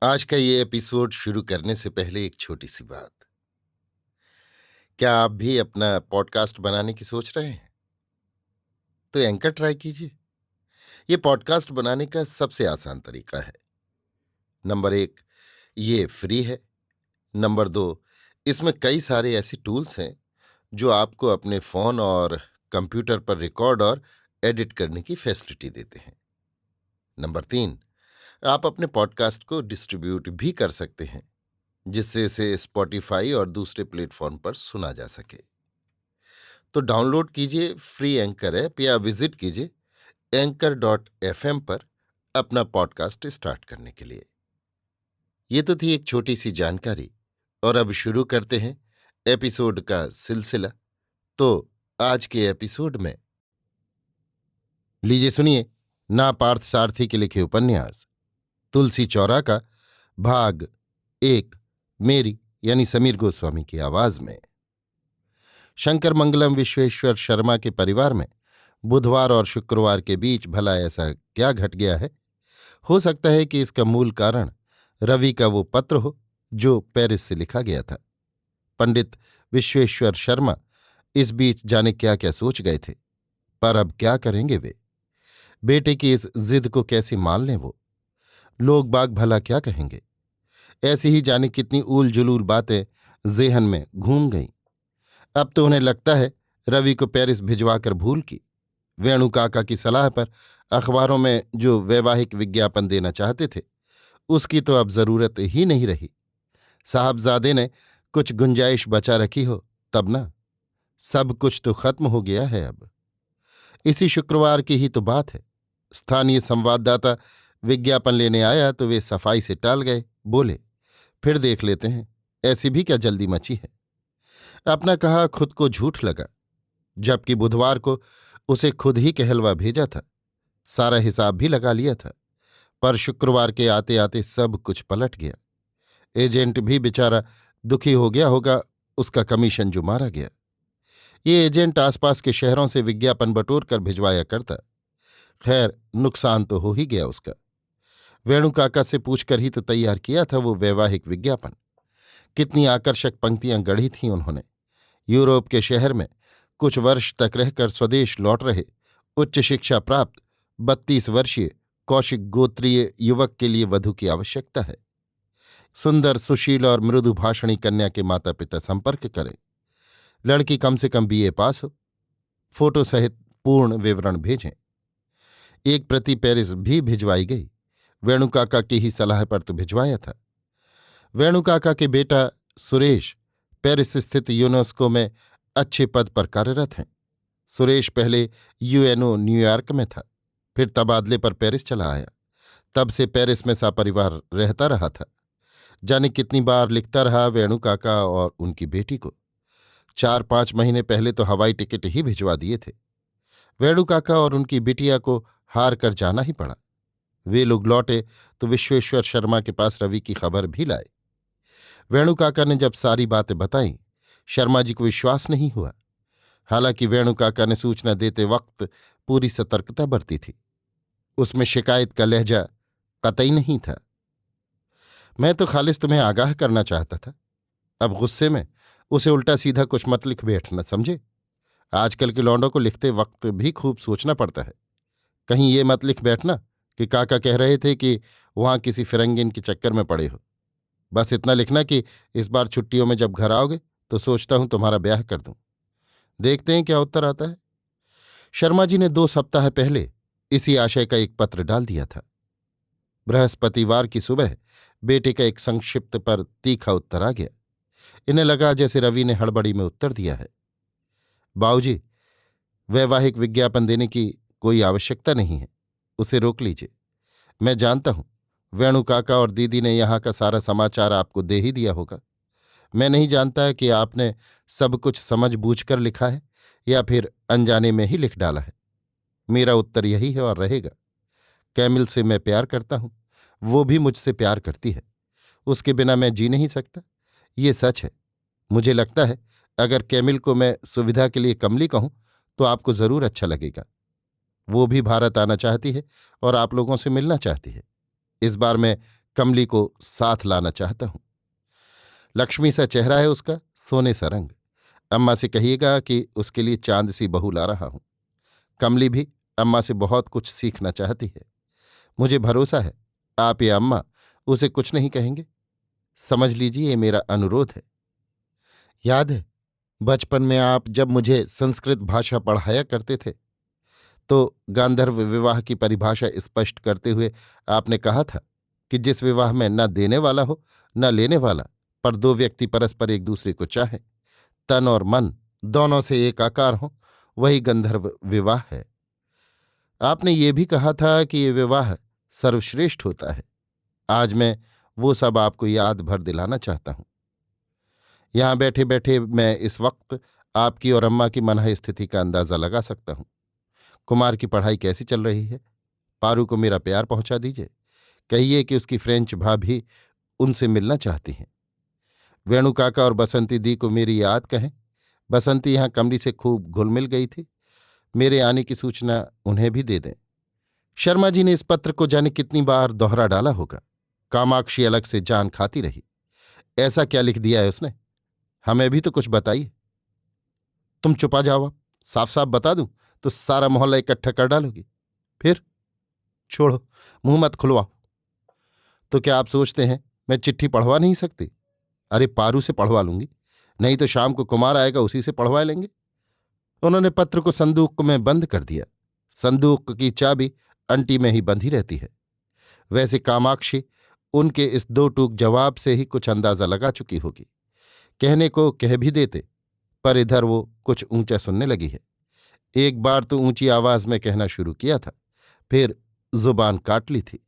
आज का ये एपिसोड शुरू करने से पहले एक छोटी सी बात। क्या आप भी अपना पॉडकास्ट बनाने की सोच रहे हैं? तो एंकर ट्राई कीजिए। ये पॉडकास्ट बनाने का सबसे आसान तरीका है। नंबर एक, ये फ्री है। नंबर दो, इसमें कई सारे ऐसे टूल्स हैं जो आपको अपने फोन और कंप्यूटर पर रिकॉर्ड और एडिट करने की फैसिलिटी देते हैं। नंबर तीन, आप अपने पॉडकास्ट को डिस्ट्रीब्यूट भी कर सकते हैं, जिससे इसे स्पॉटिफाई और दूसरे प्लेटफॉर्म पर सुना जा सके। तो डाउनलोड कीजिए फ्री एंकर ऐप या विजिट कीजिए anchor.fm पर अपना पॉडकास्ट स्टार्ट करने के लिए। ये तो थी एक छोटी सी जानकारी, और अब शुरू करते हैं एपिसोड का सिलसिला। तो आज के एपिसोड में लीजिए सुनिए ना पार्थ सारथी के लिखे उपन्यास तुलसी चौरा का भाग एक, मेरी यानी समीर गोस्वामी की आवाज में। शंकर मंगलम विश्वेश्वर शर्मा के परिवार में बुधवार और शुक्रवार के बीच भला ऐसा क्या घट गया है? हो सकता है कि इसका मूल कारण रवि का वो पत्र हो जो पेरिस से लिखा गया था। पंडित विश्वेश्वर शर्मा इस बीच जाने क्या क्या सोच गए थे, पर अब क्या करेंगे वे? बेटे की इस जिद को कैसे मान लें वो? लोग बाग भला क्या कहेंगे? ऐसी ही जाने कितनी ऊल जुलूल बातें जेहन में घूम गईं। अब तो उन्हें लगता है रवि को पेरिस भिजवाकर भूल की। वेणु काका की सलाह पर अखबारों में जो वैवाहिक विज्ञापन देना चाहते थे, उसकी तो अब जरूरत ही नहीं रही। साहबजादे ने कुछ गुंजाइश बचा रखी हो तब ना। सब कुछ तो खत्म हो गया है अब। इसी शुक्रवार की ही तो बात है। स्थानीय संवाददाता विज्ञापन लेने आया तो वे सफाई से टाल गए। बोले, फिर देख लेते हैं, ऐसी भी क्या जल्दी मची है। अपना कहा खुद को झूठ लगा, जबकि बुधवार को उसे खुद ही कहलवा भेजा था। सारा हिसाब भी लगा लिया था, पर शुक्रवार के आते आते सब कुछ पलट गया। एजेंट भी बेचारा दुखी हो गया होगा, उसका कमीशन जो मारा गया। ये एजेंट आसपास के शहरों से विज्ञापन बटोर कर भिजवाया करता। खैर, नुकसान तो हो ही गया उसका। वेणु काका से पूछकर ही तो तैयार किया था वो वैवाहिक विज्ञापन। कितनी आकर्षक पंक्तियां गढ़ी थीं उन्होंने। यूरोप के शहर में कुछ वर्ष तक रहकर स्वदेश लौट रहे उच्च शिक्षा प्राप्त 32 वर्षीय कौशिक गोत्रीय युवक के लिए वधु की आवश्यकता है। सुंदर, सुशील और मृदु भाषणी कन्या के माता पिता संपर्क करें। लड़की कम से कम बीए पास हो। फोटो सहित पूर्ण विवरण भेजें। एक प्रति पेरिस भी भिजवाई गई। वेणु काका की ही सलाह पर तो भिजवाया था। वेणु काका के बेटा सुरेश पेरिस स्थित यूनेस्को में अच्छे पद पर कार्यरत हैं। सुरेश पहले यूएनओ न्यूयॉर्क में था, फिर तबादले पर पेरिस चला आया। तब से पेरिस में सपरिवार रहता रहा था। जाने कितनी बार लिखता रहा वेणु काका और उनकी बेटी को। 4-5 महीने पहले तो हवाई टिकट ही भिजवा दिए थे। वेणु काका और उनकी बिटिया को हार कर जाना ही पड़ा। वे लोग लौटे तो विश्वेश्वर शर्मा के पास रवि की खबर भी लाए। वेणु काका ने जब सारी बातें बताईं, शर्मा जी को विश्वास नहीं हुआ। हालांकि वेणु काका ने सूचना देते वक्त पूरी सतर्कता बरती थी। उसमें शिकायत का लहजा कतई नहीं था। मैं तो खालिस तुम्हें आगाह करना चाहता था। अब गुस्से में उसे उल्टा सीधा कुछ मत लिख बैठना, समझे? आजकल के लौंडों को लिखते वक्त भी खूब सोचना पड़ता है। कहीं ये मत लिख बैठना कि काका कह रहे थे कि वहां किसी फिरंगिन के चक्कर में पड़े हो। बस इतना लिखना कि इस बार छुट्टियों में जब घर आओगे तो सोचता हूं तुम्हारा ब्याह कर दूं। देखते हैं क्या उत्तर आता है। शर्मा जी ने 2 सप्ताह पहले इसी आशय का एक पत्र डाल दिया था। बृहस्पतिवार की सुबह बेटे का एक संक्षिप्त पर तीखा उत्तर आ गया। इन्हें लगा जैसे रवि ने हड़बड़ी में उत्तर दिया है। बाऊजी, वैवाहिक विज्ञापन देने की कोई आवश्यकता नहीं है, उसे रोक लीजिए। मैं जानता हूं वेणु काका और दीदी ने यहां का सारा समाचार आपको दे ही दिया होगा। मैं नहीं जानता कि आपने सब कुछ समझ बूझकर लिखा है या फिर अनजाने में ही लिख डाला है। मेरा उत्तर यही है और रहेगा। कैमिल से मैं प्यार करता हूं, वो भी मुझसे प्यार करती है। उसके बिना मैं जी नहीं सकता, ये सच है। मुझे लगता है अगर कैमिल को मैं सुविधा के लिए कमली कहूं तो आपको जरूर अच्छा लगेगा। वो भी भारत आना चाहती है और आप लोगों से मिलना चाहती है। इस बार मैं कमली को साथ लाना चाहता हूं। लक्ष्मी सा चेहरा है उसका, सोने सा रंग। अम्मा से कहिएगा कि उसके लिए चांद सी बहू ला रहा हूं। कमली भी अम्मा से बहुत कुछ सीखना चाहती है। मुझे भरोसा है आप या अम्मा उसे कुछ नहीं कहेंगे। समझ लीजिए ये मेरा अनुरोध है। याद है बचपन में आप जब मुझे संस्कृत भाषा पढ़ाया करते थे तो गांधर्व विवाह की परिभाषा स्पष्ट करते हुए आपने कहा था कि जिस विवाह में न देने वाला हो न लेने वाला, पर दो व्यक्ति परस्पर एक दूसरे को चाहें, तन और मन दोनों से एकाकार हो, वही गंधर्व विवाह है। आपने ये भी कहा था कि ये विवाह सर्वश्रेष्ठ होता है। आज मैं वो सब आपको याद भर दिलाना चाहता हूं। यहां बैठे बैठे मैं इस वक्त आपकी और अम्मा की मनः स्थिति का अंदाजा लगा सकता हूं। कुमार की पढ़ाई कैसी चल रही है? पारू को मेरा प्यार पहुंचा दीजिए। कहिए कि उसकी फ्रेंच भाभी उनसे मिलना चाहती हैं। वेणु काका और बसंती दी को मेरी याद कहें। बसंती यहां कमली से खूब घुल मिल गई थी। मेरे आने की सूचना उन्हें भी दे दें। शर्मा जी ने इस पत्र को जाने कितनी बार दोहरा डाला होगा। कामाक्षी अलग से जान खाती रही। ऐसा क्या लिख दिया है उसने? हमें भी तो कुछ बताइए। तुम चुपा जाओ। अब साफ साफ बता दूं तो सारा मोहल्ला इकट्ठा कर डालोगी। फिर छोड़ो, मुंह मत खुलवाओ। तो क्या आप सोचते हैं मैं चिट्ठी पढ़वा नहीं सकती? अरे पारू से पढ़वा लूंगी, नहीं तो शाम को कुमार आएगा उसी से पढ़वा लेंगे। उन्होंने पत्र को संदूक में बंद कर दिया। संदूक की चाबी अंटी में ही बंधी रहती है। वैसे कामाक्षी उनके इस दो टूक जवाब से ही कुछ अंदाजा लगा चुकी होगी। कहने को कह भी देते, पर इधर वो कुछ ऊंचा सुनने लगी है। एक बार तो ऊंची आवाज में कहना शुरू किया था, फिर जुबान काट ली थी।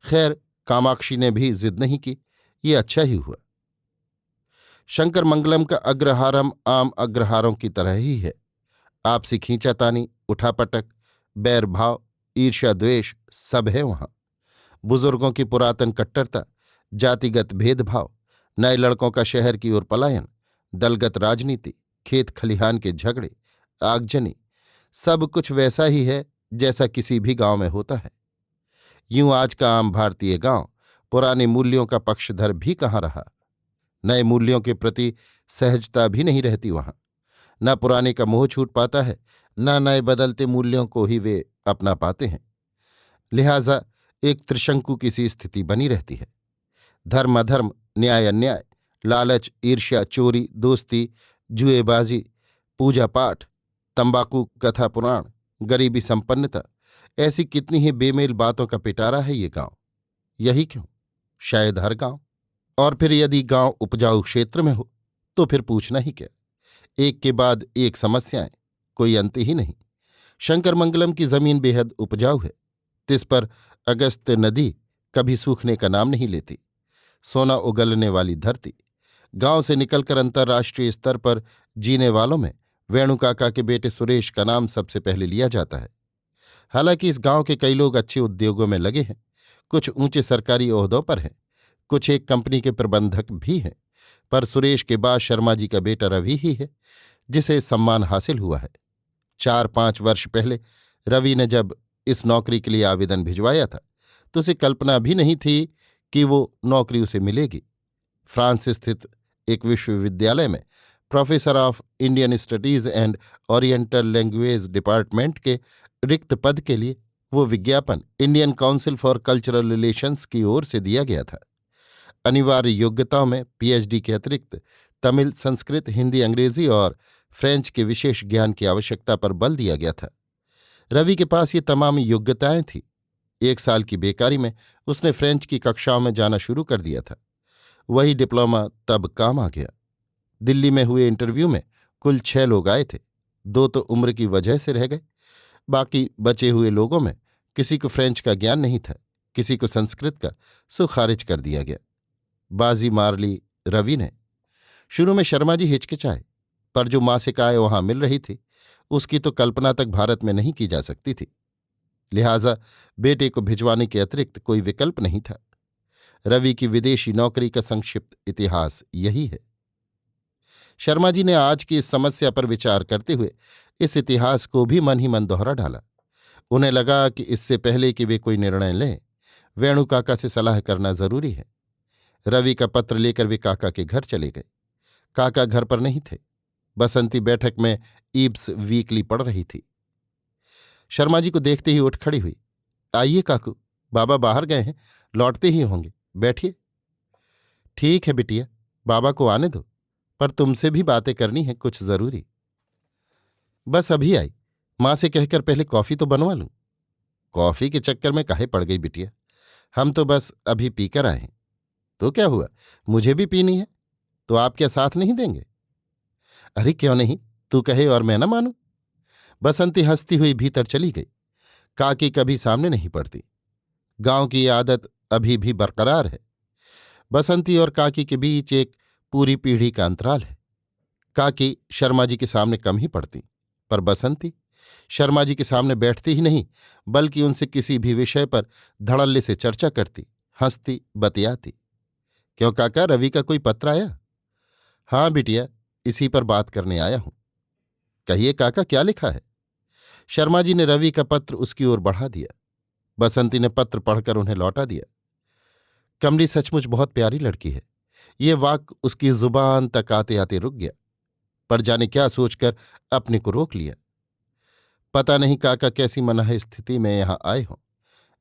खैर कामाक्षी ने भी जिद नहीं की, ये अच्छा ही हुआ। शंकर मंगलम का अग्रहारम आम अग्रहारों की तरह ही है। आपसी खींचातानी, उठापटक, बैरभाव, ईर्ष्या द्वेष सब है वहां। बुजुर्गों की पुरातन कट्टरता, जातिगत भेदभाव, नए लड़कों का शहर की ओर पलायन, दलगत राजनीति, खेत खलिहान के झगड़े, आगजनी, सब कुछ वैसा ही है जैसा किसी भी गांव में होता है। यूं आज का आम भारतीय गांव पुराने मूल्यों का पक्षधर भी कहाँ रहा। नए मूल्यों के प्रति सहजता भी नहीं रहती वहां। न पुराने का मोह छूट पाता है, न नए बदलते मूल्यों को ही वे अपना पाते हैं। लिहाजा एक त्रिशंकु की सी स्थिति बनी रहती है। धर्म अधर्म, न्याय अन्याय, लालच, ईर्ष्या, चोरी, दोस्ती, जुएबाजी, पूजा पाठ, तंबाकू, कथा पुराण, गरीबी, संपन्नता, ऐसी कितनी ही बेमेल बातों का पिटारा है ये गांव। यही क्यों, शायद हर गांव। और फिर यदि गांव उपजाऊ क्षेत्र में हो तो फिर पूछना ही क्या। एक के बाद एक समस्याएं, कोई अंत ही नहीं। शंकरमंगलम की जमीन बेहद उपजाऊ है। तिस पर अगस्त नदी कभी सूखने का नाम नहीं लेती। सोना उगलने वाली धरती। गांव से निकलकर अंतर्राष्ट्रीय स्तर पर जीने वालों में वेणु काका के बेटे सुरेश का नाम सबसे पहले लिया जाता है। हालांकि इस गांव के कई लोग अच्छे उद्योगों में लगे हैं, कुछ ऊंचे सरकारी ओहदों पर हैं, कुछ एक कंपनी के प्रबंधक भी हैं, पर सुरेश के बाद शर्मा जी का बेटा रवि ही है जिसे सम्मान हासिल हुआ है। 4-5 वर्ष पहले रवि ने जब इस नौकरी के लिए आवेदन भिजवाया था तो उसे कल्पना भी नहीं थी कि वो नौकरी उसे मिलेगी। फ्रांस स्थित एक विश्वविद्यालय में professor of Indian studies and oriental language department के रिक्त पद के लिए वो विज्ञापन Indian council for cultural relations की ओर से दिया गया था। अनिवार्य योग्यताओं में पीएचडी के अतिरिक्त तमिल, संस्कृत, हिंदी, अंग्रेजी और फ्रेंच के विशेष ज्ञान की आवश्यकता पर बल दिया गया था। रवि के पास ये तमाम योग्यताएं थीं। 1 साल की बेकारी में उसने फ्रेंच की कक्षाओं में जाना शुरू कर दिया था। वही डिप्लोमा तब काम आ गया। दिल्ली में हुए इंटरव्यू में कुल 6 लोग आए थे। 2 तो उम्र की वजह से रह गए। बाकी बचे हुए लोगों में किसी को फ्रेंच का ज्ञान नहीं था, किसी को संस्कृत का, सो खारिज कर दिया गया। बाजी मार ली रवि ने। शुरू में शर्मा जी हिचकिचाए, पर जो मासिक आय वहां मिल रही थी उसकी तो कल्पना तक भारत में नहीं की जा सकती थी। लिहाजा बेटे को भिजवाने के अतिरिक्त कोई विकल्प नहीं था। रवि की विदेशी नौकरी का संक्षिप्त इतिहास यही है। शर्मा जी ने आज की इस समस्या पर विचार करते हुए इस इतिहास को भी मन ही मन दोहरा डाला। उन्हें लगा कि इससे पहले कि वे कोई निर्णय लें, वेणु काका से सलाह करना जरूरी है। रवि का पत्र लेकर वे काका के घर चले गए। काका घर पर नहीं थे। बसंती बैठक में ईब्स वीकली पढ़ रही थी। शर्मा जी को देखते ही उठ खड़ी हुई। आइए काकू, बाबा बाहर गए हैं, लौटते ही होंगे, बैठिए। ठीक है बिटिया, बाबा को आने दो, पर तुमसे भी बातें करनी है, कुछ जरूरी। बस अभी आई, मां से कहकर पहले कॉफी तो बनवा लूं। कॉफी के चक्कर में काहे पड़ गई बिटिया, हम तो बस अभी पीकर आए हैं। तो क्या हुआ, मुझे भी पीनी है, तो आप क्या साथ नहीं देंगे? अरे क्यों नहीं, तू कहे और मैं न मानूं। बसंती हंसती हुई भीतर चली गई। काकी कभी सामने नहीं पड़ती। गांव की ये आदत अभी भी बरकरार है। बसंती और काकी के बीच एक पूरी पीढ़ी का अंतराल है। काकी शर्मा जी के सामने कम ही पड़ती, पर बसंती शर्मा जी के सामने बैठती ही नहीं, बल्कि उनसे किसी भी विषय पर धड़ल्ले से चर्चा करती, हंसती, बतियाती। क्यों काका, रवि का कोई पत्र आया? हाँ बिटिया, इसी पर बात करने आया हूं। कहिए काका, क्या लिखा है? शर्मा जी ने रवि का पत्र उसकी ओर बढ़ा दिया। बसंती ने पत्र पढ़कर उन्हें लौटा दिया। कमली सचमुच बहुत प्यारी लड़की है। ये वाक्य उसकी जुबान तक आते आते रुक गया, पर जाने क्या सोचकर अपने को रोक लिया। पता नहीं काका कैसी मनाह स्थिति में यहां आए हों।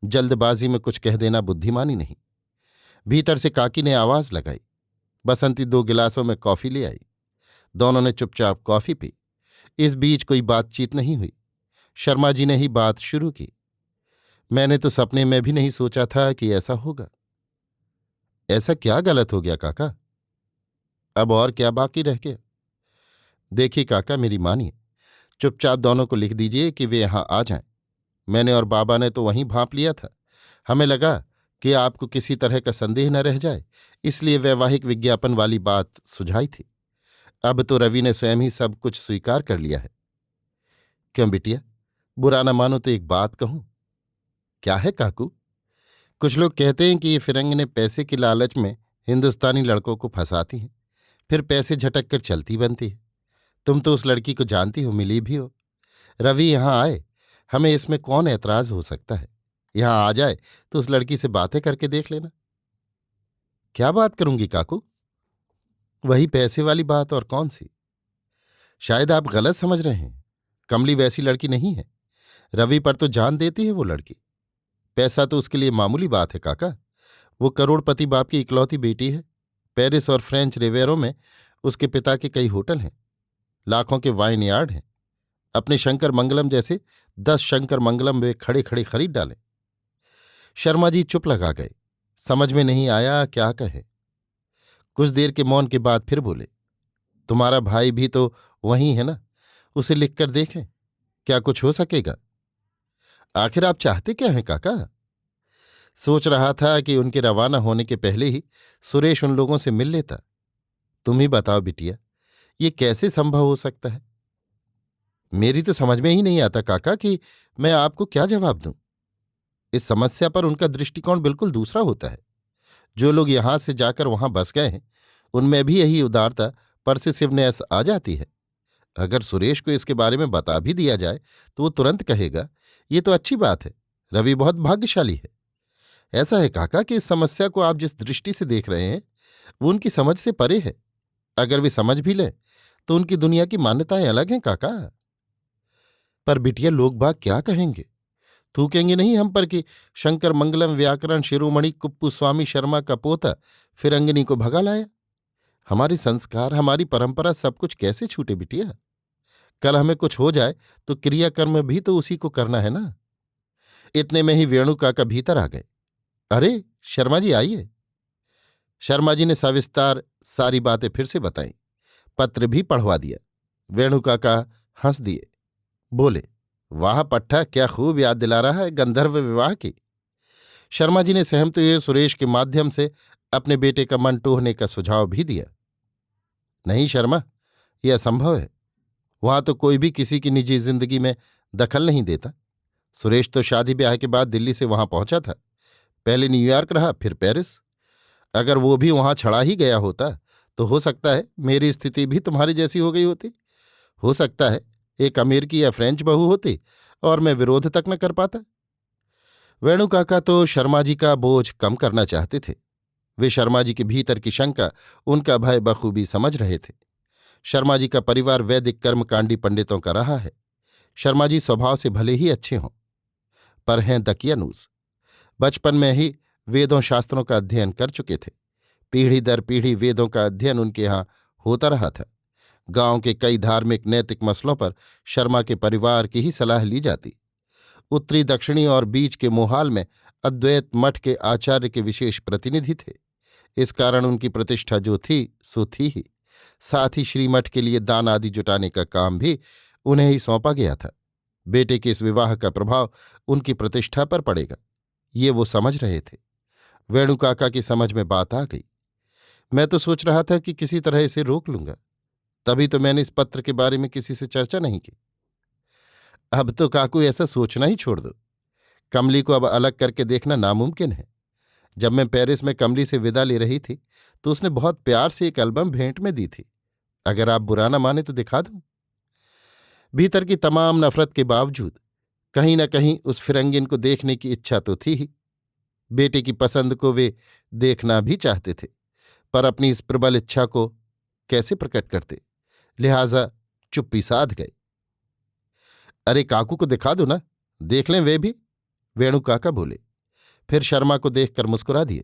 जल्दबाजी में कुछ कह देना बुद्धिमानी नहीं। भीतर से काकी ने आवाज लगाई। बसंती 2 गिलासों में कॉफी ले आई। दोनों ने चुपचाप कॉफी पी। इस बीच कोई बातचीत नहीं हुई। शर्मा जी ने ही बात शुरू की। मैंने तो सपने में भी नहीं सोचा था कि ऐसा होगा। ऐसा क्या गलत हो गया काका? अब और क्या बाकी रह गया? देखिए काका, मेरी मानिए, चुपचाप दोनों को लिख दीजिए कि वे यहां आ जाएं। मैंने और बाबा ने तो वहीं भांप लिया था। हमें लगा कि आपको किसी तरह का संदेह न रह जाए, इसलिए वैवाहिक विज्ञापन वाली बात सुझाई थी। अब तो रवि ने स्वयं ही सब कुछ स्वीकार कर लिया है। क्यों बिटिया, बुरा न मानो तो एक बात कहूं? क्या है काकू? कुछ लोग कहते हैं कि ये फिरंगने पैसे के लालच में हिंदुस्तानी लड़कों को फंसाती हैं, फिर पैसे झटक कर चलती बनती है। तुम तो उस लड़की को जानती हो, मिली भी हो। रवि यहां आए, हमें इसमें कौन ऐतराज हो सकता है? यहां आ जाए तो उस लड़की से बातें करके देख लेना। क्या बात करूंगी काकू? वही पैसे वाली बात, और कौन सी? शायद आप गलत समझ रहे हैं। कमली वैसी लड़की नहीं है। रवि पर तो जान देती है वो लड़की। पैसा तो उसके लिए मामूली बात है काका। वो करोड़पति बाप की इकलौती बेटी है। पेरिस और फ्रेंच रिवेरों में उसके पिता के कई होटल हैं, लाखों के वाइन यार्ड हैं। अपने शंकर मंगलम जैसे 10 शंकर मंगलम वे खड़े खड़े खरीद डाले। शर्मा जी चुप लगा गए। समझ में नहीं आया क्या कहे। कुछ देर के मौन के बाद फिर बोले, तुम्हारा भाई भी तो वही है ना, उसे लिखकर देखें, क्या कुछ हो सकेगा? आखिर आप चाहते क्या हैं काका? सोच रहा था कि उनके रवाना होने के पहले ही सुरेश उन लोगों से मिल लेता। तुम ही बताओ बिटिया, ये कैसे संभव हो सकता है? मेरी तो समझ में ही नहीं आता काका कि मैं आपको क्या जवाब दूं। इस समस्या पर उनका दृष्टिकोण बिल्कुल दूसरा होता है। जो लोग यहां से जाकर वहां बस गए हैं, उनमें भी यही उदारता, परसिसिवनेस आ जाती है। अगर सुरेश को इसके बारे में बता भी दिया जाए तो वो तुरंत कहेगा, ये तो अच्छी बात है, रवि बहुत भाग्यशाली है। ऐसा है काका कि इस समस्या को आप जिस दृष्टि से देख रहे हैं वो उनकी समझ से परे है। अगर वे समझ भी लें तो उनकी दुनिया की मान्यताएं अलग हैं काका। पर बिटिया, लोग बाग क्या कहेंगे? थूकेंगे नहीं हम पर कि शंकर मंगलम व्याकरण शिरोमणि कुप्पू स्वामी शर्मा का पोता फिरंगिनी को भगा लाया? हमारे संस्कार, हमारी परंपरा, सब कुछ कैसे छूटे बिटिया? कल हमें कुछ हो जाए तो क्रियाकर्म भी तो उसी को करना है ना। इतने में ही वेणु काका भीतर आ गए। अरे शर्मा जी आइए। शर्मा जी ने सविस्तार सारी बातें फिर से बताई, पत्र भी पढ़वा दिया। वेणु काका हंस दिए, बोले, वाह पट्टा, क्या खूब याद दिला रहा है गंधर्व विवाह की। शर्मा जी ने सहमते हुए सुरेश के माध्यम से अपने बेटे का मन टोहने का सुझाव भी दिया। नहीं शर्मा, यह असंभव है। वहां तो कोई भी किसी की निजी जिंदगी में दखल नहीं देता। सुरेश तो शादी ब्याह के बाद दिल्ली से वहां पहुंचा था, पहले न्यूयॉर्क रहा, फिर पेरिस। अगर वो भी वहां छड़ा ही गया होता तो हो सकता है मेरी स्थिति भी तुम्हारी जैसी हो गई होती। हो सकता है एक अमेरिकी या फ्रेंच बहू होती और मैं विरोध तक न कर पाता। वेणु काका तो शर्मा जी का बोझ कम करना चाहते थे। वे शर्मा जी के भीतर की शंका, उनका भय बखूबी समझ रहे थे। शर्मा जी का परिवार वैदिक कर्मकांडी पंडितों का रहा है। शर्मा जी स्वभाव से भले ही अच्छे हों, पर हैं दकियानूस। बचपन में ही वेदों शास्त्रों का अध्ययन कर चुके थे। पीढ़ी दर पीढ़ी वेदों का अध्ययन उनके यहाँ होता रहा था। गांव के कई धार्मिक नैतिक मसलों पर शर्मा के परिवार की ही सलाह ली जाती। उत्तरी दक्षिणी और बीच के मोहाल में अद्वैत मठ के आचार्य के विशेष प्रतिनिधि थे। इस कारण उनकी प्रतिष्ठा जो थी सो थी ही। साथ ही श्रीमठ के लिए दान आदि जुटाने का काम भी उन्हें ही सौंपा गया था। बेटे के इस विवाह का प्रभाव उनकी प्रतिष्ठा पर पड़ेगा, ये वो समझ रहे थे। वेणु काका की समझ में बात आ गई। मैं तो सोच रहा था कि किसी तरह इसे रोक लूंगा, तभी तो मैंने इस पत्र के बारे में किसी से चर्चा नहीं की। अब तो काकू ऐसा सोचना ही छोड़ दो। कमली को अब अलग करके देखना नामुमकिन है। जब मैं पेरिस में कमली से विदा ले रही थी तो उसने बहुत प्यार से एक एल्बम भेंट में दी थी। अगर आप बुरा ना माने तो दिखा दूं। भीतर की तमाम नफरत के बावजूद कहीं न कहीं उस फिरंगिन को देखने की इच्छा तो थी ही। बेटे की पसंद को वे देखना भी चाहते थे, पर अपनी इस प्रबल इच्छा को कैसे प्रकट करते, लिहाजा चुप्पी साध गए। अरे काकू को दिखा दो ना, देख लें वे भी, वेणु काका बोले। फिर शर्मा को देखकर मुस्कुरा दिए।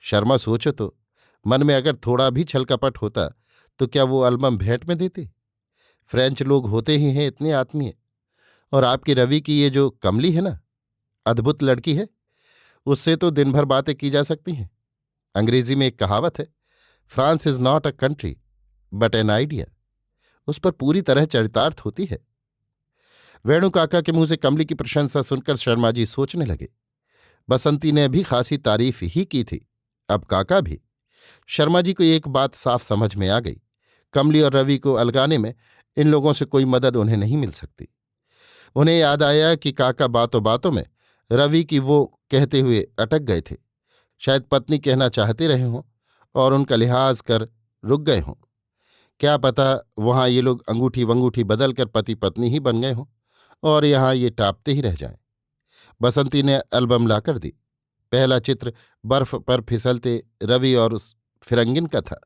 शर्मा सोचो तो, मन में अगर थोड़ा भी छल कपट होता तो क्या वो एल्बम भेंट में देते? फ्रेंच लोग होते ही हैं इतने आत्मीय। और आपकी रवि की ये जो कमली है ना, अद्भुत लड़की है। उससे तो दिन भर बातें की जा सकती हैं। अंग्रेजी में एक कहावत है, France is not a country but an idea. उस पर पूरी तरह चरितार्थ होती है। वेणु काका के मुंह से कमली की प्रशंसा सुनकर शर्मा जी सोचने लगे। बसंती ने भी खासी तारीफ ही की थी, अब काका भी। शर्मा जी को एक बात साफ समझ में आ गई, कमली और रवि को अलगाने में इन लोगों से कोई मदद उन्हें नहीं मिल सकती। उन्हें याद आया कि काका बातों बातों में रवि की वो कहते हुए अटक गए थे। शायद पत्नी कहना चाहते रहे हों और उनका लिहाज कर रुक गए हों। क्या पता वहां ये लोग अंगूठी वंगूठी बदलकर पति पत्नी ही बन गए हों और यहां ये टापते ही रह जाएं। बसंती ने एल्बम लाकर दी। पहला चित्र बर्फ पर फिसलते रवि और उस फिरंगिन का था।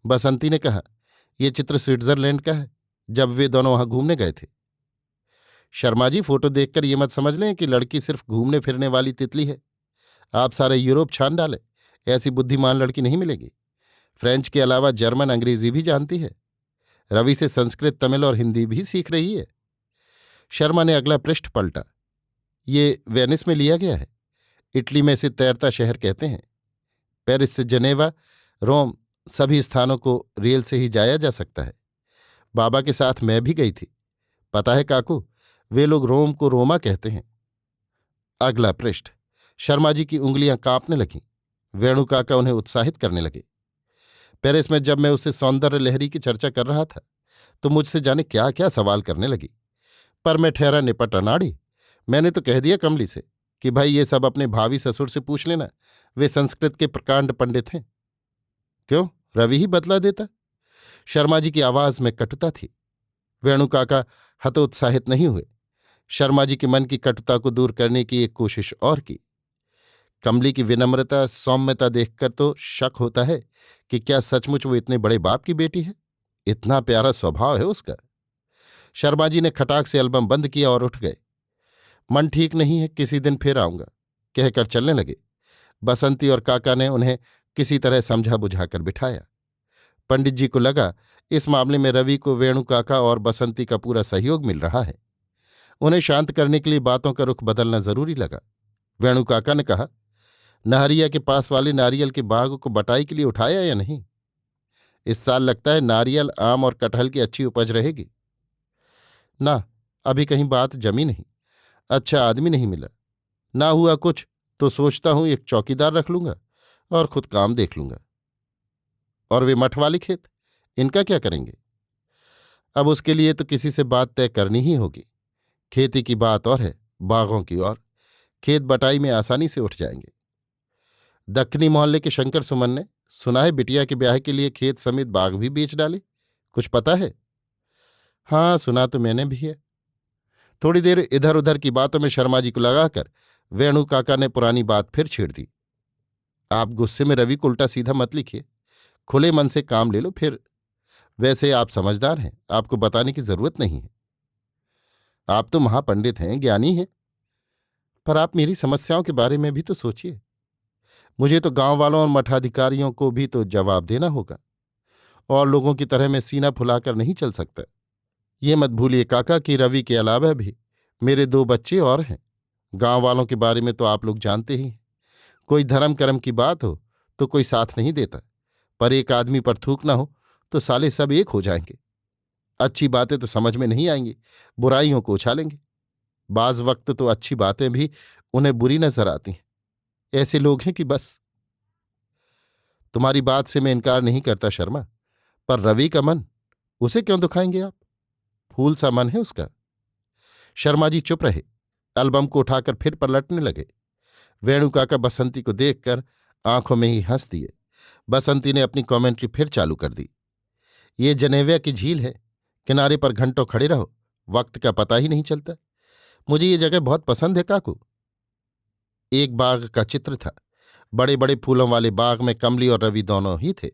बसंती ने कहा, यह चित्र स्विट्जरलैंड का है, जब वे दोनों वहां घूमने गए थे। शर्मा जी फोटो देखकर ये मत समझ लें कि लड़की सिर्फ घूमने फिरने वाली तितली है। आप सारे यूरोप छान डालें, ऐसी बुद्धिमान लड़की नहीं मिलेगी। फ्रेंच के अलावा जर्मन अंग्रेजी भी जानती है। रवि से संस्कृत तमिल और हिंदी भी सीख रही है। शर्मा ने अगला पृष्ठ पलटा। ये वेनिस में लिया गया है। इटली में इसे तैरता शहर कहते हैं। पेरिस से जनेवा, रोम, सभी स्थानों को रेल से ही जाया जा सकता है। बाबा के साथ मैं भी गई थी। पता है काकू, वे लोग रोम को रोमा कहते हैं। अगला पृष्ठ। शर्मा जी की उंगलियां कांपने लगीं। वेणु काका उन्हें उत्साहित करने लगे। पेरिस में जब मैं उससे सौंदर्य लहरी की चर्चा कर रहा था तो मुझसे जाने क्या क्या सवाल करने लगी, पर मैं ठहरा निपट अनाड़ी। मैंने तो कह दिया कमली से कि भाई ये सब अपने भावी ससुर से पूछ लेना, वे संस्कृत के प्रकांड पंडित हैं। क्यों, रवि ही बतला देता? शर्मा जी की आवाज में कटुता थी। वेणु काका हतोत्साहित नहीं हुए। शर्मा जी के मन की कटुता को दूर करने की एक कोशिश और की। कमली की विनम्रता सौम्यता देखकर तो शक होता है कि क्या सचमुच वो इतने बड़े बाप की बेटी है। इतना प्यारा स्वभाव है उसका। शर्मा जी ने खटाक से एल्बम बंद किया और उठ गए। मन ठीक नहीं है, किसी दिन फिर आऊंगा, कहकर चलने लगे। बसंती और काका ने उन्हें किसी तरह समझा बुझाकर बिठाया। पंडित जी को लगा इस मामले में रवि को वेणु काका और बसंती का पूरा सहयोग मिल रहा है। उन्हें शांत करने के लिए बातों का रुख बदलना जरूरी लगा। वेणु काका ने कहा, नहरिया के पास वाले नारियल के बाग को बटाई के लिए उठाया या नहीं? इस साल लगता है नारियल, आम और कटहल की अच्छी उपज रहेगी। ना, अभी कहीं बात जमी नहीं। अच्छा आदमी नहीं मिला। ना हुआ कुछ तो सोचता हूं एक चौकीदार रख लूंगा और खुद काम देख लूंगा। और वे मठ वाले खेत, इनका क्या करेंगे? अब उसके लिए तो किसी से बात तय करनी ही होगी। खेती की बात और है, बागों की और। खेत बटाई में आसानी से उठ जाएंगे। दक्खनी मोहल्ले के शंकर सुमन ने सुना है बिटिया के ब्याह के लिए खेत समेत बाग भी बेच डाले। कुछ पता है? हाँ, सुना तो मैंने भी है। थोड़ी देर इधर उधर की बातों में शर्मा जी को लगाकर वेणु काका ने पुरानी बात फिर छेड़ दी। आप गुस्से में रवि को उल्टा सीधा मत लिखिए, खुले मन से काम ले लो फिर। वैसे आप समझदार हैं, आपको बताने की जरूरत नहीं है। आप तो महापंडित हैं, ज्ञानी हैं, पर आप मेरी समस्याओं के बारे में भी तो सोचिए। मुझे तो गांव वालों और मठाधिकारियों को भी तो जवाब देना होगा, और लोगों की तरह मैं सीना फुलाकर नहीं चल सकता। ये मत भूलिए काका कि रवि के अलावा भी मेरे 2 बच्चे और हैं। गांव वालों के बारे में तो आप लोग जानते ही हैं। कोई धर्म कर्म की बात हो तो कोई साथ नहीं देता, पर एक आदमी पर थूकना हो तो साले सब एक हो जाएंगे। अच्छी बातें तो समझ में नहीं आएंगी, बुराइयों को उछालेंगे। बाज वक्त तो अच्छी बातें भी उन्हें बुरी नजर आती हैं। ऐसे लोग हैं कि बस। तुम्हारी बात से मैं इनकार नहीं करता शर्मा, पर रवि का मन, उसे क्यों दुखाएंगे आप? फूल सा मन है उसका। शर्मा जी चुप रहे, एल्बम को उठाकर फिर पलटने लगे। वेणु काका बसंती को देखकर आंखों में ही हंस दिए। बसंती ने अपनी कमेंट्री फिर चालू कर दी। ये जनेविया की झील है, किनारे पर घंटों खड़े रहो, वक्त का पता ही नहीं चलता। मुझे ये जगह बहुत पसंद है काकू। एक बाग का चित्र था। बड़े बड़े फूलों वाले बाग में कमली और रवि दोनों ही थे।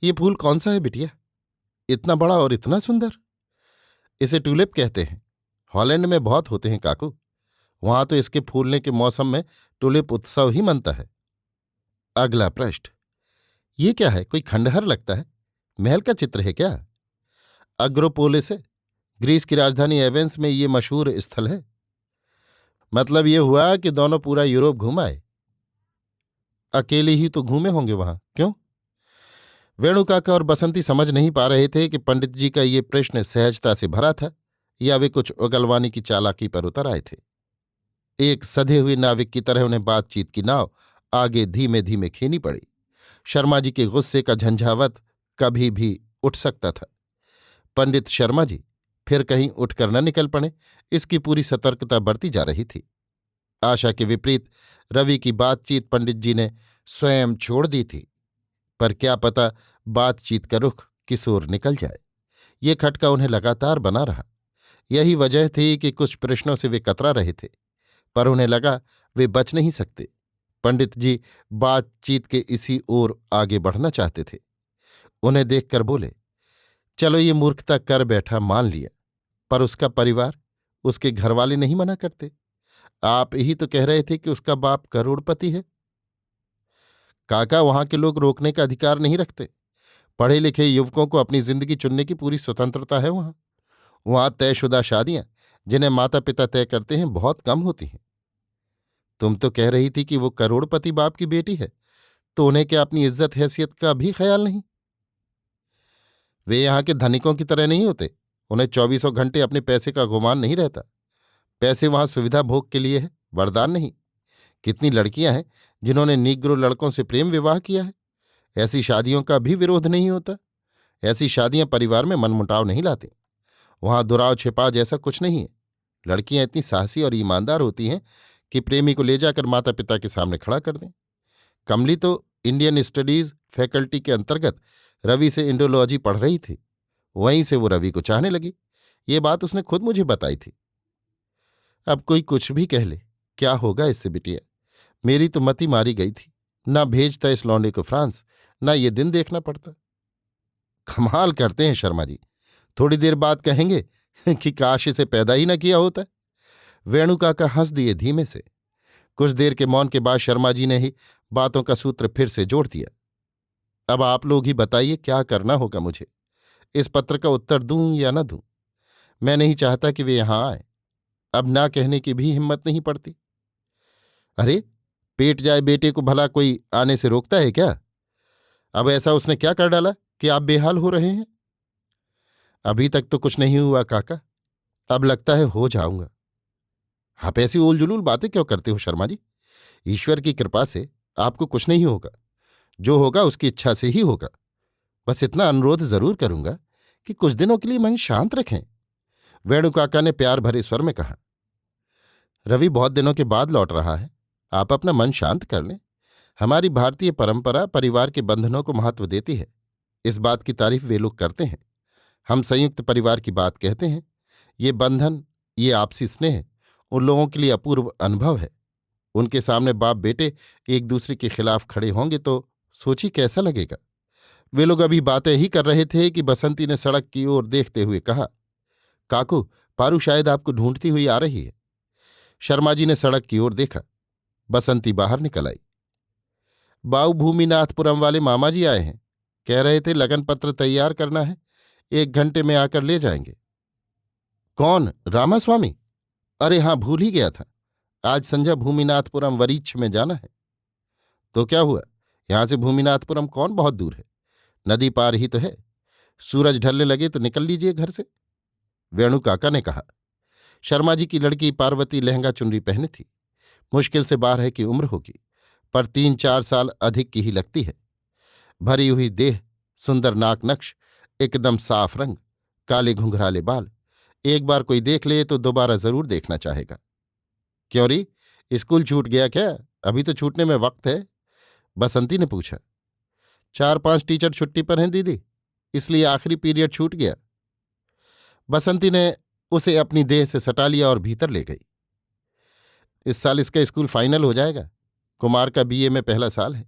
ये फूल कौन सा है बिटिया? इतना बड़ा और इतना सुंदर। इसे ट्यूलिप कहते हैं। हॉलैंड में बहुत होते हैं काकू। वहां तो इसके फूलने के मौसम में ट्यूलिप उत्सव ही मनता है। अगला पृष्ठ। ये क्या है, कोई खंडहर लगता है? महल का चित्र है क्या? अग्रोपोलिस है, ग्रीस की राजधानी एवेंस में ये मशहूर स्थल है। मतलब ये हुआ कि दोनों पूरा यूरोप घूम आए। अकेले ही तो घूमे होंगे वहां, क्यों? वेणु काका और बसंती समझ नहीं पा रहे थे कि पंडित जी का ये प्रश्न सहजता से भरा था या वे कुछ उगलवाने की चालाकी पर उतर आए थे। एक सधे हुए नाविक की तरह उन्हें बातचीत की नाव आगे धीमे धीमे खींची पड़ी। शर्मा जी के गुस्से का झंझावत कभी भी उठ सकता था। पंडित शर्मा जी फिर कहीं उठकर न निकल पड़े, इसकी पूरी सतर्कता बरती जा रही थी। आशा के विपरीत रवि की बातचीत पंडित जी ने स्वयं छोड़ दी थी, पर क्या पता बातचीत का रुख किस ओर निकल जाए। ये खटका उन्हें लगातार बना रहा। यही वजह थी कि कुछ प्रश्नों से वे कतरा रहे थे, पर उन्हें लगा वे बच नहीं सकते। पंडित जी बातचीत के इसी ओर आगे बढ़ना चाहते थे। उन्हें देखकर बोले, चलो ये मूर्खता कर बैठा मान लिया, पर उसका परिवार, उसके घरवाले नहीं मना करते। आप ही तो कह रहे थे कि उसका बाप करोड़पति है। काका, वहां के लोग रोकने का अधिकार नहीं रखते। पढ़े लिखे युवकों को अपनी जिंदगी चुनने की पूरी स्वतंत्रता है। वहां तयशुदा शादियां, जिन्हें माता पिता तय करते हैं, बहुत कम होती हैं। तुम तो कह रही थी कि वो करोड़पति बाप की बेटी है, तो उन्हें क्या अपनी इज्जत हैसियत का भी ख्याल नहीं? वे यहाँ के धनिकों की तरह नहीं होते। उन्हें 24 घंटे अपने पैसे का गुमान नहीं रहता। पैसे वहां सुविधा भोग के लिए है, वरदान नहीं। कितनी लड़कियां हैं जिन्होंने नीग्रो लड़कों से प्रेम विवाह किया है। ऐसी शादियों का भी विरोध नहीं होता। ऐसी शादियां परिवार में मनमुटाव नहीं लाती। वहां दुराव छिपा जैसा कुछ नहीं है। लड़कियां इतनी साहसी और ईमानदार होती हैं कि प्रेमी को ले जाकर माता पिता के सामने खड़ा कर दें। कमली तो इंडियन स्टडीज फैकल्टी के अंतर्गत रवि से इंडोलॉजी पढ़ रही थी। वहीं से वो रवि को चाहने लगी। ये बात उसने खुद मुझे बताई थी। अब कोई कुछ भी कह ले, क्या होगा इससे बिटिया? मेरी तो मति मारी गई थी। ना भेजता इस लौंडे को फ्रांस, ना ये दिन देखना पड़ता। कमाल करते हैं शर्मा जी। थोड़ी देर बाद कहेंगे कि काश इसे पैदा ही न किया होता। वेणु काका हंस दिए धीमे से। कुछ देर के मौन के बाद शर्मा जी ने ही बातों का सूत्र फिर से जोड़ दिया। अब आप लोग ही बताइए क्या करना होगा मुझे। इस पत्र का उत्तर दूं या न दूं? मैं नहीं चाहता कि वे यहां आए। अब ना कहने की भी हिम्मत नहीं पड़ती। अरे, पेट जाए बेटे को भला कोई आने से रोकता है क्या? अब ऐसा उसने क्या कर डाला कि आप बेहाल हो रहे हैं? अभी तक तो कुछ नहीं हुआ काका, अब लगता है हो जाऊंगा। आप ऐसी उल जुलूल बातें क्यों करते हो शर्मा जी? ईश्वर की कृपा से आपको कुछ नहीं होगा। जो होगा उसकी इच्छा से ही होगा। बस इतना अनुरोध जरूर करूंगा कि कुछ दिनों के लिए मन शांत रखें। वेणु काका ने प्यार भरे स्वर में कहा। रवि बहुत दिनों के बाद लौट रहा है, आप अपना मन शांत कर लें। हमारी भारतीय परंपरा परिवार के बंधनों को महत्व देती है। इस बात की तारीफ वे लोग करते हैं। हम संयुक्त परिवार की बात कहते हैं। ये बंधन, ये आपसी स्नेह उन लोगों के लिए अपूर्व अनुभव है। उनके सामने बाप बेटे एक दूसरे के खिलाफ खड़े होंगे तो सोची कैसा लगेगा। वे लोग अभी बातें ही कर रहे थे कि बसंती ने सड़क की ओर देखते हुए कहा, काकू, पारू शायद आपको ढूंढती हुई आ रही है। शर्मा जी ने सड़क की ओर देखा। बसंती बाहर निकल आई। बाऊ भूमिनाथपुरम वाले मामा जी आए हैं, कह रहे थे लगन पत्र तैयार करना है, 1 घंटे में आकर ले जाएंगे। कौन, रामास्वामी? अरे हां, भूल ही गया था, आज संध्या भूमिनाथपुरम वरीच्छ में जाना है। तो क्या हुआ, यहां से भूमिनाथपुरम कौन बहुत दूर है, नदी पार ही तो है। सूरज ढलने लगे तो निकल लीजिए घर से। वेणु काका ने कहा। शर्मा जी की लड़की पार्वती लहंगा चुनरी पहने थी। मुश्किल से 12 की उम्र होगी, पर 3-4 साल अधिक की ही लगती है। भरी हुई देह, सुंदर नाक नक्श, एकदम साफ रंग, काले घुंघराले बाल। एक बार कोई देख ले तो दोबारा जरूर देखना चाहेगा। क्यों री, स्कूल छूट गया क्या? अभी तो छूटने में वक्त है, बसंती ने पूछा। 4-5 टीचर छुट्टी पर हैं दीदी, इसलिए आखिरी पीरियड छूट गया। बसंती ने उसे अपनी देह से सटा लिया और भीतर ले गई। इस साल इसका स्कूल फाइनल हो जाएगा। कुमार का बीए में पहला साल है।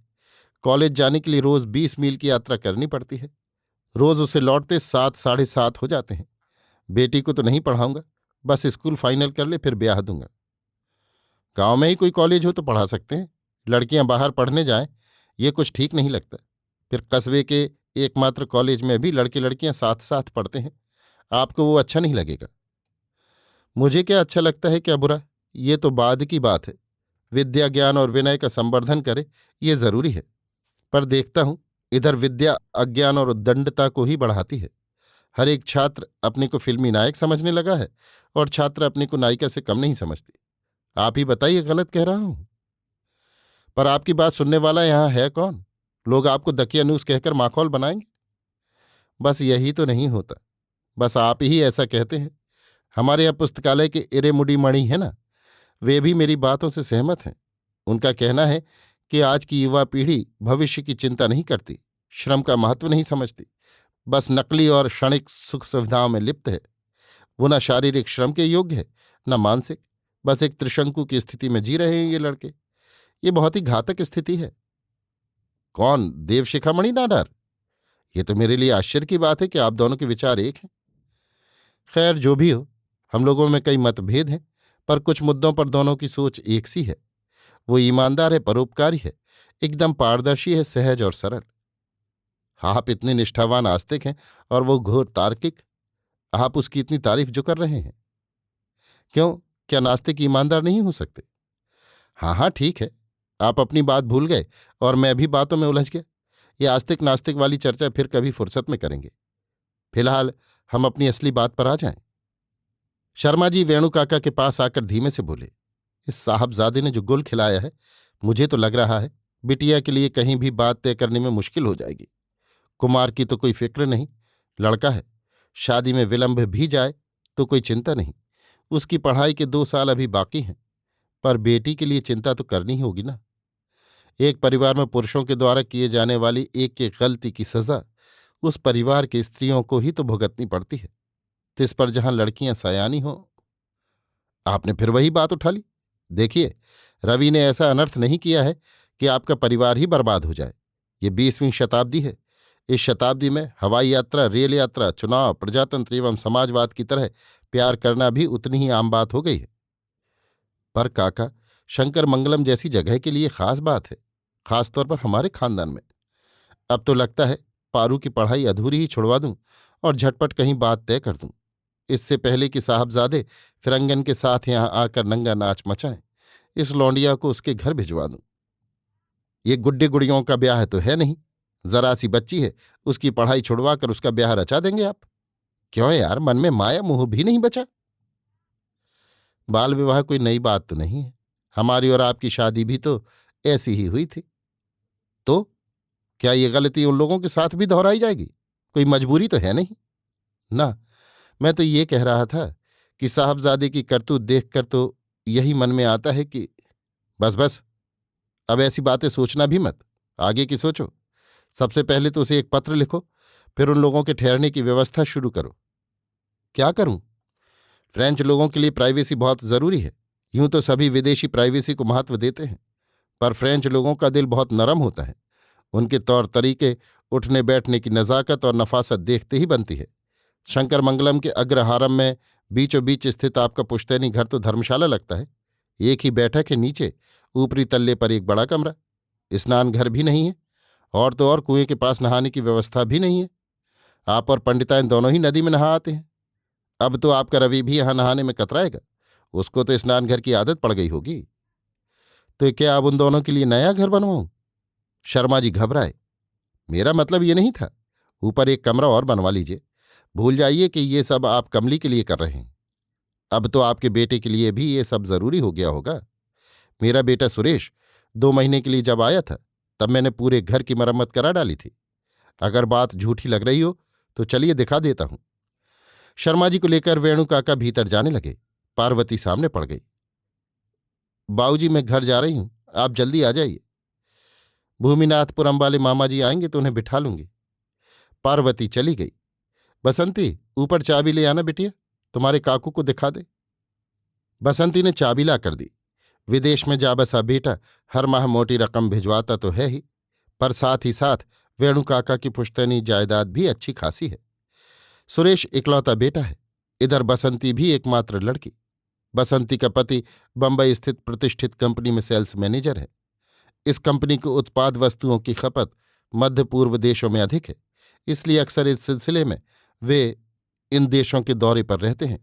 कॉलेज जाने के लिए रोज 20 मील की यात्रा करनी पड़ती है। रोज उसे लौटते 7, 7:30 हो जाते हैं। बेटी को तो नहीं पढ़ाऊंगा, बस स्कूल फाइनल कर ले फिर ब्याह दूंगा। गांव में ही कोई कॉलेज हो तो पढ़ा सकते हैं, लड़कियां बाहर पढ़ने जाएं ये कुछ ठीक नहीं लगता। फिर कस्बे के एकमात्र कॉलेज में भी लड़के लड़कियां साथ साथ पढ़ते हैं, आपको वो अच्छा नहीं लगेगा। मुझे क्या अच्छा लगता है, क्या बुरा, ये तो बाद की बात है। विद्या, ज्ञान और विनय का संवर्धन करे ये जरूरी है, पर देखता हूं इधर विद्या अज्ञान और उद्दंडता को ही बढ़ाती है। हर एक छात्र अपने को फिल्मी नायक समझने लगा है और छात्र अपने को नायिका से कम नहीं समझती। आप ही बताइए, गलत कह रहा हूं? पर आपकी बात सुनने वाला यहां है कौन? लोग आपको दकियानूस कहकर माखौल बनाएंगे। बस यही तो नहीं होता, बस आप ही ऐसा कहते हैं। हमारे यहाँ पुस्तकालय के इरेमुडी मणि है ना, वे भी मेरी बातों से सहमत हैं। उनका कहना है कि आज की युवा पीढ़ी भविष्य की चिंता नहीं करती, श्रम का महत्व नहीं समझती, बस नकली और क्षणिक सुख सुविधाओं में लिप्त है। वो न शारीरिक श्रम के योग्य है, न मानसिक, बस एक त्रिशंकु की स्थिति में जी रहे हैं ये लड़के। ये बहुत ही घातक स्थिति है। कौन, देवशिखामणि नाडार? ये तो मेरे लिए आश्चर्य की बात है कि आप दोनों के विचार एक हैं। खैर, जो भी हो, हम लोगों में कई मतभेद हैं, पर कुछ मुद्दों पर दोनों की सोच एक सी है। वो ईमानदार है, परोपकारी है, एकदम पारदर्शी है, सहज और सरल। आप इतने निष्ठावान आस्तिक हैं और वो घोर तार्किक। आप उसकी इतनी तारीफ जो कर रहे हैं। क्यों, क्या नास्तिक ईमानदार नहीं हो सकते? हाँ हाँ, ठीक है, आप अपनी बात भूल गए और मैं भी बातों में उलझ गया। ये आस्तिक नास्तिक वाली चर्चा फिर कभी फुर्सत में करेंगे। फिलहाल हम अपनी असली बात पर आ जाएं। शर्मा जी वेणु काका के पास आकर धीमे से बोले, इस साहबजादे ने जो गुल खिलाया है, मुझे तो लग रहा है बिटिया के लिए कहीं भी बात तय करने में मुश्किल हो जाएगी। कुमार की तो कोई फिक्र नहीं, लड़का है, शादी में विलंब भी जाए तो कोई चिंता नहीं, उसकी पढ़ाई के 2 साल अभी बाकी हैं। पर बेटी के लिए चिंता तो करनी होगी ना। एक परिवार में पुरुषों के द्वारा किए जाने वाली एक एक गलती की सजा उस परिवार की स्त्रियों को ही तो भुगतनी पड़ती है, तो इस पर जहां लड़कियां सयानी हो। आपने फिर वही बात उठा ली। देखिए, रवि ने ऐसा अनर्थ नहीं किया है कि आपका परिवार ही बर्बाद हो जाए। ये 20वीं शताब्दी है। इस शताब्दी में हवाई यात्रा, रेल यात्रा, चुनाव, प्रजातंत्र एवं समाजवाद की तरह प्यार करना भी उतनी ही आम बात हो गई है। पर काका, शंकर मंगलम जैसी जगह के लिए खास बात है, खासतौर पर हमारे खानदान में। अब तो लगता है पारू की पढ़ाई अधूरी ही छुड़वा दूं और झटपट कहीं बात तय कर दूं, इससे पहले कि साहबजादे फिरंगन के साथ यहां आकर नंगा नाच मचाएं। इस लौंडिया को उसके घर भिजवा दूं। ये गुड्डे गुड़ियों का ब्याह तो है नहीं, जरा सी बच्ची है, उसकी पढ़ाई छुड़वा कर उसका ब्याह रचा देंगे आप। क्यों यार, मन में माया मोह भी नहीं बचा? बाल विवाह कोई नई बात तो नहीं है, हमारी और आपकी शादी भी तो ऐसी ही हुई थी। तो क्या ये गलती उन लोगों के साथ भी दोहराई जाएगी? कोई मजबूरी तो है नहीं ना। मैं तो ये कह रहा था कि साहबजादे की करतूत देखकर तो यही मन में आता है कि बस बस, अब ऐसी बातें सोचना भी मत, आगे की सोचो। सबसे पहले तो उसे एक पत्र लिखो, फिर उन लोगों के ठहरने की व्यवस्था शुरू करो। क्या करूं? फ्रेंच लोगों के लिए प्राइवेसी बहुत जरूरी है। यूं तो सभी विदेशी प्राइवेसी को महत्व देते हैं, पर फ्रेंच लोगों का दिल बहुत नरम होता है। उनके तौर तरीके, उठने बैठने की नज़ाकत और नफासत देखते ही बनती है। शंकर मंगलम के अग्रहारम में बीचों बीच स्थित आपका पुश्तैनी घर तो धर्मशाला लगता है। एक ही बैठक है नीचे, ऊपरी तल्ले पर एक बड़ा कमरा। स्नान घर भी नहीं है, और तो और कुएं के पास नहाने की व्यवस्था भी नहीं है। आप और पंडिताइन दोनों ही नदी में नहा आते हैं। अब तो आपका रवि भी यहां नहाने में कतराएगा, उसको तो स्नान घर की आदत पड़ गई होगी। तो क्या अब उन दोनों के लिए नया घर बनवाऊं? शर्मा जी घबराए। मेरा मतलब ये नहीं था, ऊपर एक कमरा और बनवा लीजिए। भूल जाइए कि ये सब आप कमली के लिए कर रहे हैं। अब तो आपके बेटे के लिए भी ये सब जरूरी हो गया होगा। मेरा बेटा सुरेश 2 महीने के लिए जब आया था, तब मैंने पूरे घर की मरम्मत करा डाली थी। अगर बात झूठी लग रही हो तो चलिए दिखा देता हूं। शर्मा जी को लेकर वेणु काका भीतर जाने लगे। पार्वती सामने पड़ गई। बाऊजी, मैं घर जा रही हूं, आप जल्दी आ जाइए। भूमिनाथपुरम वाले मामा जी आएंगे तो उन्हें बिठा लूंगी। पार्वती चली गई। बसंती, ऊपर चाबी ले आना बिटिया, तुम्हारे काकू को दिखा दे। बसंती ने चाबी ला कर दी। विदेश में जा बसा बेटा हर माह मोटी रकम भिजवाता तो है ही, पर साथ ही साथ वेणु काका की पुश्तैनी जायदाद भी अच्छी खासी है। सुरेश इकलौता बेटा है, इधर बसंती भी एकमात्र लड़की। बसंती का पति बंबई स्थित प्रतिष्ठित कंपनी में सेल्स मैनेजर है। इस कंपनी को उत्पाद वस्तुओं की खपत मध्य पूर्व देशों में अधिक है, इसलिए अक्सर इस सिलसिले में वे इन देशों के दौरे पर रहते हैं।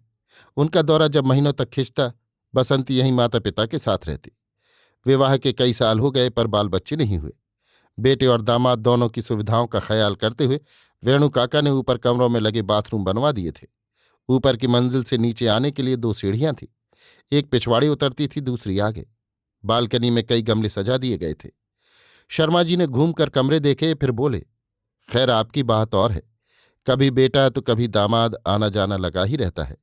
उनका दौरा जब महीनों तक खिंचता, बसंती यहीं माता पिता के साथ रहती। विवाह के कई साल हो गए पर बाल बच्चे नहीं हुए। बेटे और दामाद दोनों की सुविधाओं का ख्याल करते हुए वेणु काका ने ऊपर कमरों में लगे बाथरूम बनवा दिए थे। ऊपर की मंजिल से नीचे आने के लिए 2 सीढ़ियां थीं, एक पिछवाड़ी उतरती थी, दूसरी आगे। बालकनी में कई गमले सजा दिए गए थे। शर्मा जी ने घूमकर कमरे देखे, फिर बोले, खैर आपकी बात और है, कभी बेटा तो कभी दामाद आना जाना लगा ही रहता है,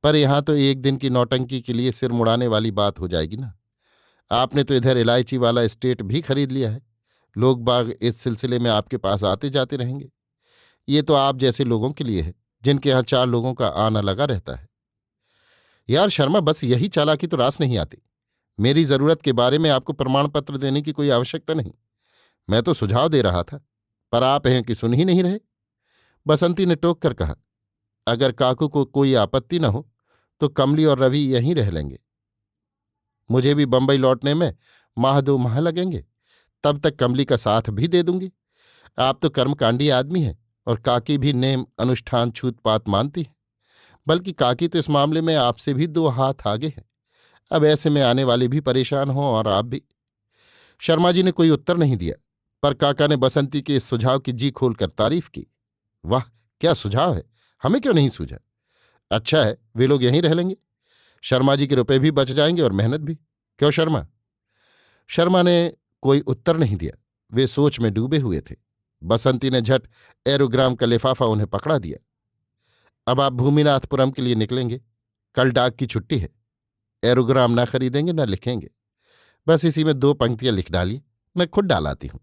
पर यहां तो एक दिन की नौटंकी के लिए सिर मुड़ाने वाली बात हो जाएगी ना। आपने तो इधर इलायची वाला एस्टेट भी खरीद लिया है, लोग बाग इस सिलसिले में आपके पास आते जाते रहेंगे। ये तो आप जैसे लोगों के लिए है, जिनके यहाँ 4 लोगों का आना लगा रहता है। यार शर्मा, बस यही चालाकी तो रास नहीं आती। मेरी जरूरत के बारे में आपको प्रमाण पत्र देने की कोई आवश्यकता नहीं। मैं तो सुझाव दे रहा था, पर आप हैं कि सुन ही नहीं रहे। बसंती ने टोक कर कहा, अगर काकू को कोई आपत्ति न हो तो कमली और रवि यहीं रह लेंगे। मुझे भी बंबई लौटने में माह 2 माह लगेंगे, तब तक कमली का साथ भी दे दूंगी। आप तो कर्मकांडी आदमी हैं, और काकी भी नेम अनुष्ठान छूत पात मानती है। बल्कि काकी तो इस मामले में आपसे भी 2 हाथ आगे है। अब ऐसे में आने वाले भी परेशान हों और आप भी। शर्मा जी ने कोई उत्तर नहीं दिया, पर काका ने बसंती के इस सुझाव की जी खोलकर तारीफ की। वाह, क्या सुझाव है, हमें क्यों नहीं सूझा। अच्छा है, वे लोग यहीं रह लेंगे। शर्मा जी के रुपए भी बच जाएंगे और मेहनत भी। क्यों शर्मा? शर्मा ने कोई उत्तर नहीं दिया, वे सोच में डूबे हुए थे। बसंती ने झट एरोग्राम का लिफाफा उन्हें पकड़ा दिया। अब आप भूमिनाथपुरम के लिए निकलेंगे, कल डाक की छुट्टी है। एरोग्राम ना खरीदेंगे ना लिखेंगे, बस इसी में 2 पंक्तियां लिख डालिए, मैं खुद डालाती हूं।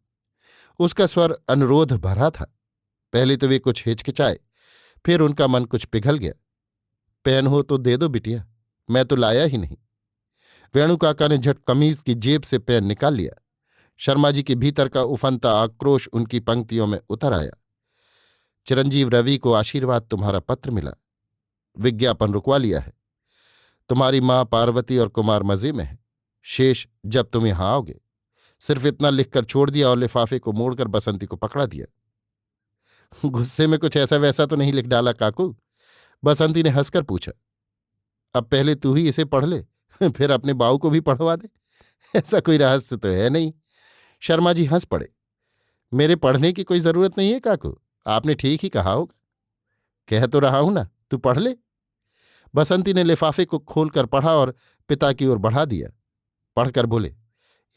उसका स्वर अनुरोध भरा था। पहले तो वे कुछ हिचकिचाए, फिर उनका मन कुछ पिघल गया। पेन हो तो दे दो बिटिया, मैं तो लाया ही नहीं। वेणु काका ने झट कमीज की जेब से पेन निकाल लिया। शर्मा जी के भीतर का उफनता आक्रोश उनकी पंक्तियों में उतर आया। चिरंजीव रवि को आशीर्वाद तुम्हारा पत्र मिला, विज्ञापन रुकवा लिया है। तुम्हारी माँ पार्वती और कुमार मजे में है। शेष जब तुम यहां आओगे। सिर्फ इतना लिखकर छोड़ दिया और लिफाफे को मोड़कर बसंती को पकड़ा दिया। गुस्से में कुछ ऐसा वैसा तो नहीं लिख डाला काकू? बसंती ने हंसकर पूछा। अब पहले तू ही इसे पढ़ ले, फिर अपने बाऊ को भी पढ़वा दे। ऐसा कोई रहस्य तो है नहीं। शर्मा जी हंस पड़े। मेरे पढ़ने की कोई जरूरत नहीं है काकू, आपने ठीक ही कहा होगा। कह तो रहा हूं ना, तू पढ़ ले। बसंती ने लिफाफे को खोलकर पढ़ा और पिता की ओर बढ़ा दिया। पढ़कर बोले,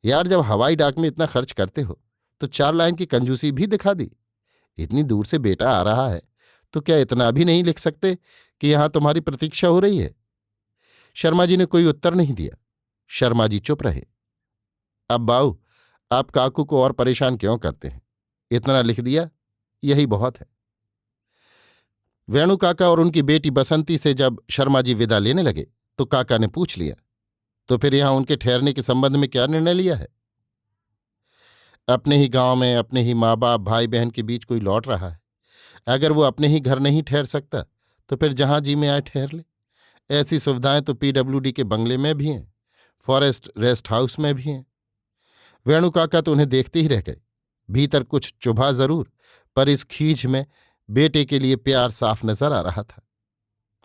यार जब हवाई डाक में इतना खर्च करते हो तो 4 लाइन की कंजूसी भी दिखा दी। इतनी दूर से बेटा आ रहा है तो क्या इतना भी नहीं लिख सकते कि यहां तुम्हारी प्रतीक्षा हो रही है? शर्मा जी ने कोई उत्तर नहीं दिया। शर्मा जी चुप रहे। अब बाऊ, आप काकू को और परेशान क्यों करते हैं? इतना लिख दिया, यही बहुत है। वेणु काका और उनकी बेटी बसंती से जब शर्मा जी विदा लेने लगे तो काका ने पूछ लिया, तो फिर यहां उनके ठहरने के संबंध में क्या निर्णय लिया है? अपने ही गांव में अपने ही माँ बाप भाई बहन के बीच कोई लौट रहा है। अगर वो अपने ही घर नहीं ठहर सकता तो फिर जहां जी में आए ठहर ले। ऐसी सुविधाएं तो पीडब्ल्यूडी के बंगले में भी हैं, फॉरेस्ट रेस्ट हाउस में भी हैं। वेणु काका तो उन्हें देखते ही रह गए। भीतर कुछ चुभा जरूर, पर इस खींच में बेटे के लिए प्यार साफ नजर आ रहा था।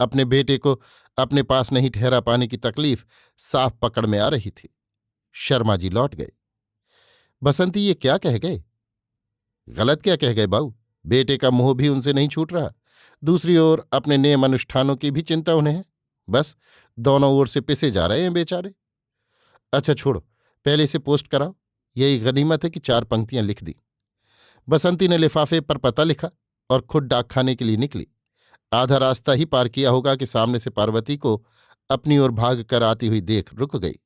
अपने बेटे को अपने पास नहीं ठहरा पाने की तकलीफ साफ पकड़ में आ रही थी। शर्मा जी लौट गए। बसंती ये क्या कह गए? गलत क्या कह गए बाऊ? बेटे का मोह भी उनसे नहीं छूट रहा। दूसरी ओर अपने नियम अनुष्ठानों की भी चिंता उन्हें है। बस दोनों ओर से पिसे जा रहे हैं बेचारे। अच्छा छोड़ो, पहले इसे पोस्ट कराओ। यही गनीमत है कि 4 पंक्तियां लिख दी। बसंती ने लिफाफे पर पता लिखा और खुद डाकखाने के लिए निकली। आधा रास्ता ही पार किया होगा कि सामने से पार्वती को अपनी ओर भाग कर आती हुई देख रुक गई।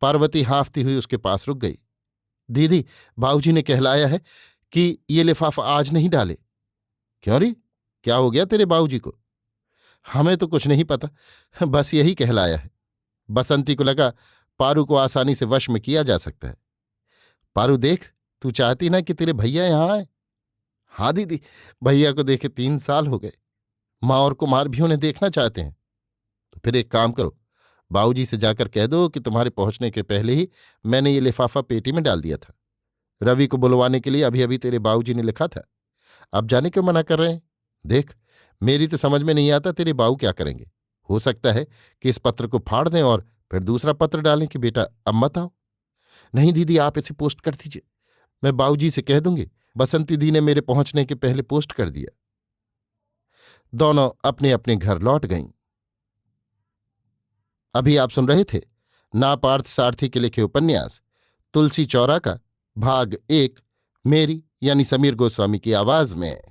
पार्वती हांफती हुई उसके पास रुक गई। दीदी, बाबूजी ने कहलाया है कि ये लिफाफा आज नहीं डाले। क्यों री, क्या हो गया तेरे बाबूजी को? हमें तो कुछ नहीं पता, बस यही कहलाया है। बसंती को लगा पारू को आसानी से वश में किया जा सकता है। पारू देख, तू चाहती ना कि तेरे भैया यहां आए? हाँ दीदी, भैया को देखे 3 साल हो गए। माँ और कुमार भी उन्हें देखना चाहते हैं। तो फिर एक काम करो, बाबूजी से जाकर कह दो कि तुम्हारे पहुंचने के पहले ही मैंने ये लिफाफा पेटी में डाल दिया था। रवि को बुलवाने के लिए अभी अभी तेरे बाबूजी ने लिखा था। अब जाने क्यों मना कर रहे हैं? देख, मेरी तो समझ में नहीं आता तेरे बाबू क्या करेंगे। हो सकता है कि इस पत्र को फाड़ दें और फिर दूसरा पत्र डालें कि बेटा अब मत आओ। नहीं दीदी, आप इसे पोस्ट कर दीजिए, मैं बाबूजी से कह दूंगी। बसंती दी ने मेरे पहुंचने के पहले पोस्ट कर दिया। दोनों अपने अपने घर लौट गईं। अभी आप सुन रहे थे ना पार्थ सारथी के लिखे उपन्यास तुलसी चौरा का भाग 1, मेरी यानी समीर गोस्वामी की आवाज में।